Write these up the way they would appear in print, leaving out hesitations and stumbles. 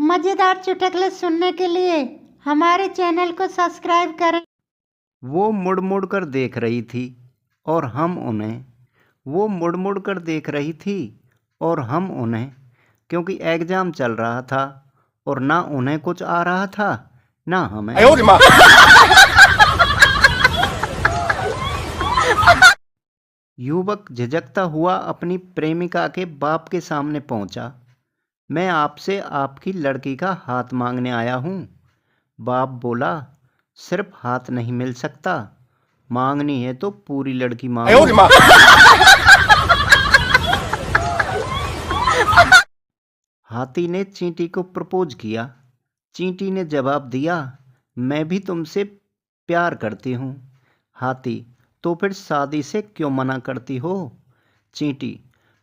मजेदार चुटकुले सुनने के लिए हमारे चैनल को सब्सक्राइब करें। वो मुड़ मुड़ कर देख रही थी और हम उन्हें वो मुड़ मुड़ कर देख रही थी और हम उन्हें क्योंकि एग्जाम चल रहा था और ना उन्हें कुछ आ रहा था ना हमें। युवक झिझकता हुआ अपनी प्रेमिका के बाप के सामने पहुंचा। मैं आपसे आपकी लड़की का हाथ मांगने आया हूँ। बाप बोला, सिर्फ हाथ नहीं मिल सकता, मांगनी है तो पूरी लड़की मांगो। हाथी ने चींटी को प्रपोज किया। चींटी ने जवाब दिया, मैं भी तुमसे प्यार करती हूँ। हाथी, तो फिर शादी से क्यों मना करती हो? चींटी,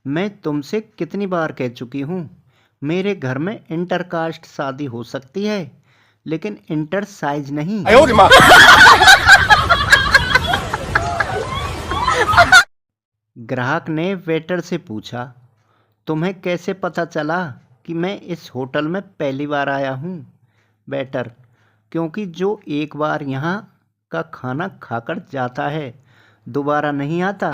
मैं तुमसे कितनी बार कह चुकी हूँ, मेरे घर में इंटरकास्ट शादी हो सकती है लेकिन इंटर साइज नहीं। ग्राहक ने वेटर से पूछा, तुम्हें कैसे पता चला कि मैं इस होटल में पहली बार आया हूँ? वेटर, क्योंकि जो एक बार यहाँ का खाना खाकर जाता है दोबारा नहीं आता।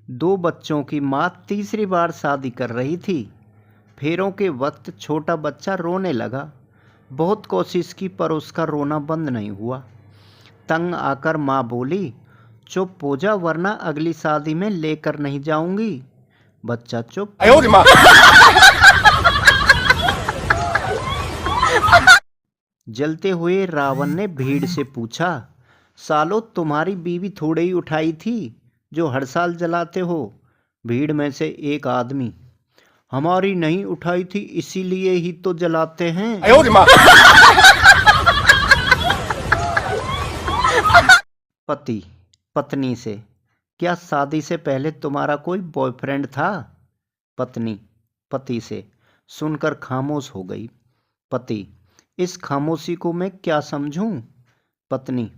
दो बच्चों की माँ तीसरी बार शादी कर रही थी। फेरों के वक्त छोटा बच्चा रोने लगा। बहुत कोशिश की पर उसका रोना बंद नहीं हुआ। तंग आकर माँ बोली, चुप हो जा वरना अगली शादी में लेकर नहीं जाऊंगी। बच्चा चुप। जलते हुए रावण ने भीड़ से पूछा, सालो तुम्हारी बीवी थोड़े ही उठाई थी जो हर साल जलाते हो? भीड़ में से एक आदमी, हमारी नहीं उठाई थी इसीलिए ही तो जलाते हैं। पति पत्नी से, क्या शादी से पहले तुम्हारा कोई बॉयफ्रेंड था? पत्नी पति से, सुनकर खामोश हो गई। पति, इस खामोशी को मैं क्या समझूं? पत्नी,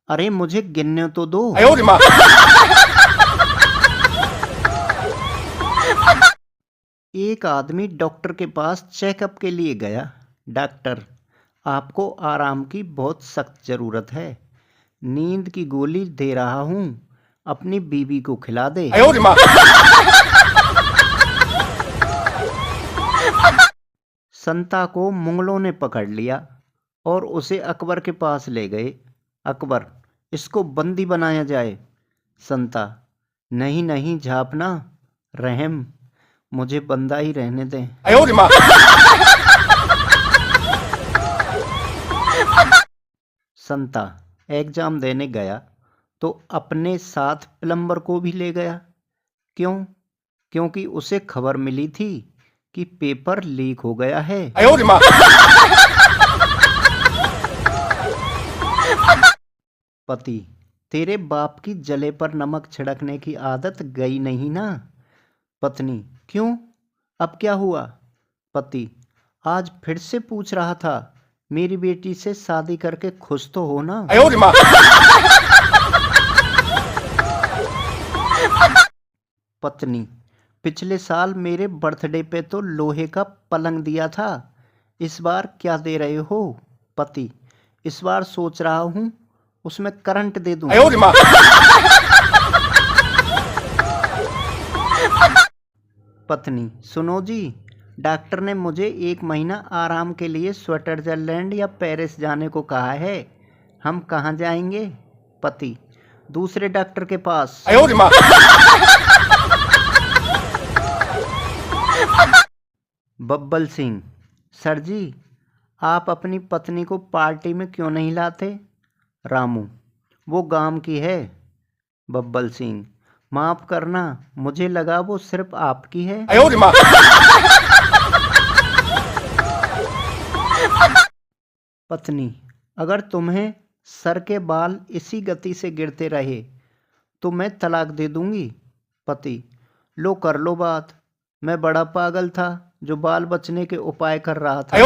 अरे मुझे गिनने तो दो। एक आदमी डॉक्टर के पास चेकअप के लिए गया। डॉक्टर, आपको आराम की बहुत सख्त ज़रूरत है, नींद की गोली दे रहा हूँ, अपनी बीवी को खिला दे। संता को मुगलों ने पकड़ लिया और उसे अकबर के पास ले गए। अकबर, इसको बंदी बनाया जाए। संता, नहीं नहीं झापना, रहम, मुझे बंदा ही रहने दें। संता एग्जाम देने गया तो अपने साथ प्लम्बर को भी ले गया। क्यों? क्योंकि उसे खबर मिली थी कि पेपर लीक हो गया है। पति, तेरे बाप की जले पर नमक छिड़कने की आदत गई नहीं ना? पत्नी, क्यों, अब क्या हुआ? पति, आज फिर से पूछ रहा था, मेरी बेटी से शादी करके खुश तो हो ना? पत्नी, पिछले साल मेरे बर्थडे पे तो लोहे का पलंग दिया था, इस बार क्या दे रहे हो? पति, इस बार सोच रहा हूँ उसमें करंट दे दूं। पत्नी, सुनो जी, डॉक्टर ने मुझे 1 महीना आराम के लिए स्विट्जरलैंड या पेरिस जाने को कहा है, हम कहाँ जाएंगे? पति, दूसरे डॉक्टर के पास। बब्बल सिंह, सर जी, आप अपनी पत्नी को पार्टी में क्यों नहीं लाते? रामू, वो गांव की है। बब्बल सिंह, माफ करना, मुझे लगा वो सिर्फ आपकी है। पत्नी, अगर तुम्हें सर के बाल इसी गति से गिरते रहे तो मैं तलाक दे दूंगी। पति, लो कर लो बात, मैं बड़ा पागल था जो बाल बचने के उपाय कर रहा था।